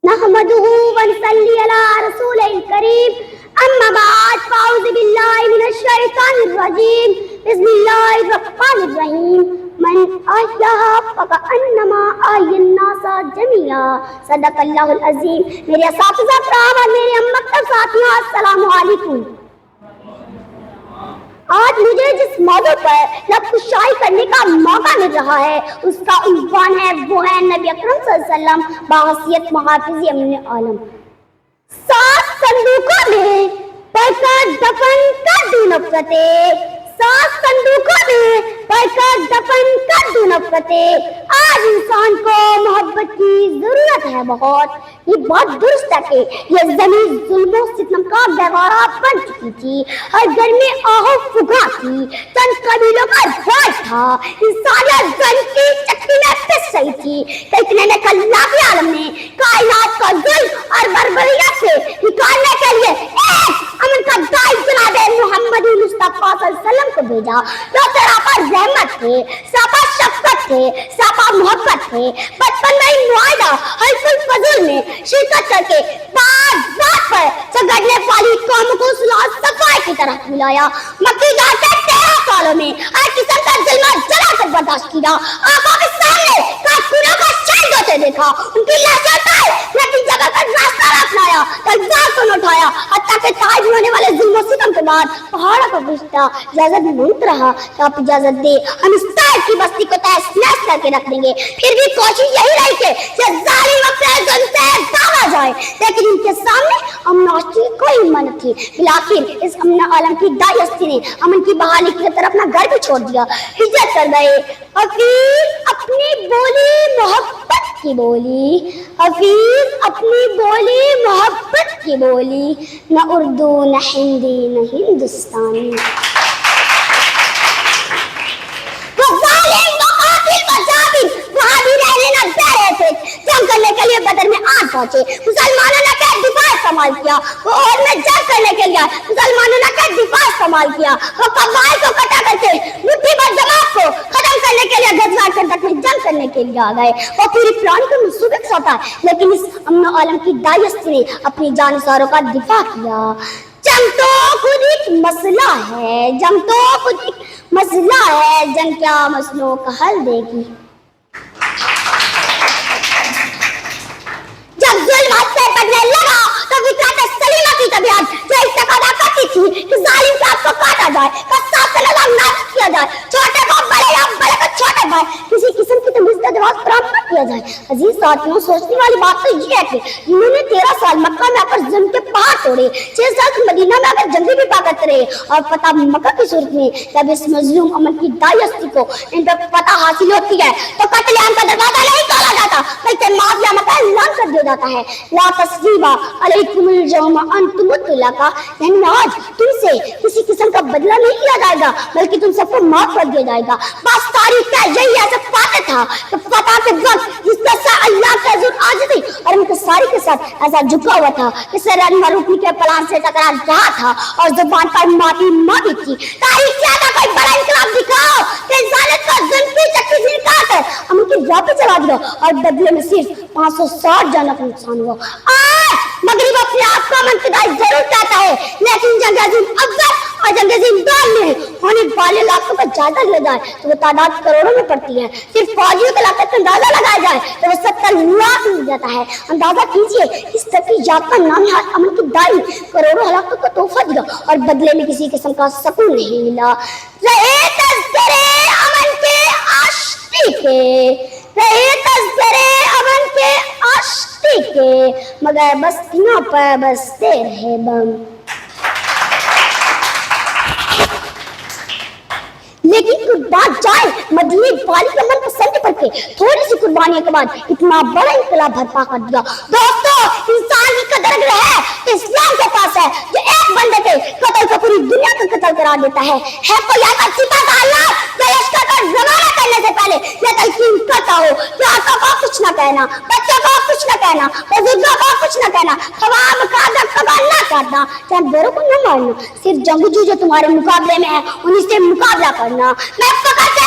نحمده ونصلي على رسوله الكريم أما بعد فأعوذ بالله من الشيطان الرجيم بسم الله الرحمن الرحيم من أحياها فكأنما أحيا الناس جميعا صدق اللہ العظیم. میرے اساتذہ کرام اور میرے مکتب ساتھیوں السلام علیکم. آج مجھے جس موضوع پر لب کشائی کرنے کا موقع مل رہا ہے اس کا عنوان ہے وہ ہے نبی اکرم صلی اللہ علیہ وسلم بحیثیت محافظ امن عالم. 7 صندوقوں میں پڑھ کر دفن کر دوں نفرتیں، 7 صندوقوں میں پڑھ کر دفن کر دوں نفرتیں. آج انسان کو محبت کی ضرورت ہے بہت. یہ بات درست ہے کہ یہ زمین ظلم و ستم کا گہوارہ بن چکی تھی. ہر گھر میں آہ و فغاں تھی. چند قبیلوں کا راج تھا. انسانیت ظلم کی چکی میں پس رہی تھی. اتنے میں اللہ کے عالم نے کائنات کا ظلم اور بربریت سے نکالنے کے لیے ایک امن کا داعی جناب محمد مصطفیٰ صلی اللہ علیہ وسلم کو بھیجا جو سراپا رحمت تھے، سراپا شفقت تھے، سراپا محبت تھے. بچپن میں ہی معاہدہ حلف الفضل میں شرکت کر کے بات بات پر جھگڑنے والی قوم کو صلح صفائی کی طرف بلایا. مکی جان سے 13 سالوں میں ہر قسم کا ظلم و جلا کر برداشت کیا. آنکھوں کے سامنے کافروں کا شہید ہوتے دیکھا. ان کی لاشیں اٹھائی لیکن جگہ پر راستہ اپنایا، تلزار کو اٹھایا. حتیٰ کہ تاج ہونے والے ظلم و ستم کے بعد پہاڑوں کا گشتہ اجازت مانگتا رہا کہ آپ اجازت دے ہم اس طرح کی بستی کو تہس نہس کر کے رکھ دیں گے. پھر بھی کوشش یہی رہی کہ ظالم اپنے ظلم سے داغا جائے، لیکن ان کے سامنے امن عاشقی کی کوئی ہمت نہ تھی. بالآخر اس امن عالم کی داعی ہستی نے امن کی بحالی کی طرف اپنا گھر بھی چھوڑ دیا، ہجرت کر گئے. حفیظ اپنی بولی محبت کی بولی، حفیظ اپنی بولی محبت کی بولی، نہ اردو نہ ہندی نہ ہندوستانی. جنگ کرنے کے لیے بدر میں آج پہنچے. مسلمانوں نے کیا دفاع استعمال کیا. وہ اور میں جنگ کرنے کے لیے مسلمانوں نے کیا دفاع استعمال کیا. وہ قبائل کو کٹا کر کے مٹھی بھر جماعت کو ختم کرنے کے لیے غزوہ خندق میں جنگ کرنے کے لیے آ گئے. وہ پوری پلان کے منصوبے کے ساتھ آئے، لیکن اس امن عالم کی داعی ہستی نے اپنی جان ساروں کا دفاع کیا. جنگ تو خود ایک مسئلہ ہے، جنگ تو خود ایک مسئلہ ہے، جنگ کیا مسئلوں کا حل دے گی. جب ظلم حد سے بڑھنے لگا تو فطرت سلیمہ کی طبیعت جو استفادہ کرتی تھی کہ ظالم سے آپ کو کاٹا جائے، قصاص سے نظام نافذ کیا جائے، چھوٹے کو بڑے یا بڑے کو چھوٹے پر کسی قسم کی تمیز کا جواب فراہم نہ کیا جائے. عزیز ساتھیوں، سوچنے والی بات تو یہ ہے کہ انہوں نے 13 سال مکہ میں آ کر ظلم کے پہاڑ توڑے، 6 سال مدینہ میں آ کر جنگی بھی طاقت رہے، اور فتح مکہ کی صورت میں جب اس مظلوم امن کی داعی ہستی کو ان پر فتح حاصل ہوتی ہے تو قتل عام کا دروازہ نہیں کھولا جاتا بلکہ معافیا مکہ اعلان کر دیا جاتا ہے. لا تصریب علیکم اليوم انتم الطلقاء، یعنی آج تم سے کسی قسم کا بدلہ نہیں لیا جائے گا بلکہ تم سب کو معاف کر دیا جائے گا. بس تاریخ کا یہی ایسا فاتح تھا کہ فتح کے وقت جس طرح سے اللہ کے حضور عاجزی اور ان کے ساری کے ساتھ ایسا جھکا ہوا تھا کہ سر مروکی کے پلان سے ٹکرا رہا تھا اور زبان پر معافی مانگی تھی. تاریخ سے آتا کوئی بڑا انقلاب دکھاؤ کہ انسانیت کا ظلم کی چکی سے نکال کر ہم ان کی راہ پہ چلا دیا اور بدلے میں صرف 560 جانوں کا نقصان ہوا. آج مغرب اپنے آپ کو امن کی داعی ضرور کہتا ہے، لیکن جنگ عظیم اول اور جنگ عظیم دوم میں ہونے والے لاکھوں کا جائزہ لیا جائے تو وہ تعداد کروڑوں میں پڑتی ہے. صرف فوجیوں کے لاکھ کا اندازہ لگایا جائے تو وہ 70 لاکھ مل جاتا ہے. اندازہ کیجئے اس ترقی یافتہ نامی امن کی داعی کروڑوں ہلاکتوں کو تحفہ دیا اور بدلے میں کسی قسم کا سکون نہیں ملا. رہے تذکرے امن کے آشتی کے، رہے تذکرے امن کے آشتی کے، مگر بستیوں پر بستے رہے بم. لیکن قربان جائے مدینے والی کا من پسند کر کے تھوڑی سی قربانی کے بعد اتنا بڑا انقلاب برپا کر دیا. دوستو، انسان کی قدر ہے تو اسلام کے پاس ہے جو ایک بندے کے قتل کو پوری دنیا کا قتل کرا دیتا ہے. کوئی ایسا سپاہ سالار جو لشکر کا روانہ کرنے سے پہلے یہ تلقین کرتا ہو کہ عورتوں کو کچھ نہ کہنا، بچوں کو کچھ نہ کہنا، بزرگوں کو کچھ نہ کہنا، خواب مقابلہ قبال نہ کرنا، جانوروں کو نہ مارنا، صرف جنگجو جو تمہارے مقابلے میں ہے انہیں سے مقابلہ کرنا. میں فقط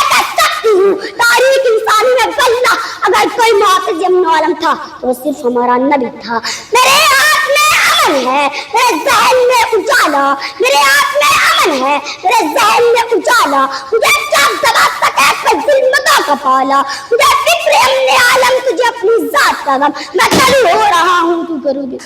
بتاتی ہوں تاریخ انسانی میں واللہ اگر کوئی محافظ امن عالم تھا تو وہ صرف ہمارا نبی تھا. میرے ہاتھ میں امن ہے, میرے ذہن میں اجالا, میرے ہاتھ میں امن ہے, میرے ذہن میں اجالا, مجھے چاک دبا سکے پر ظلمتوں کا پالا, مجھے فکر امن عالم تجھے اپنی ذات کا غم, میں طلوع ہو رہا ہوں تو کرو گے.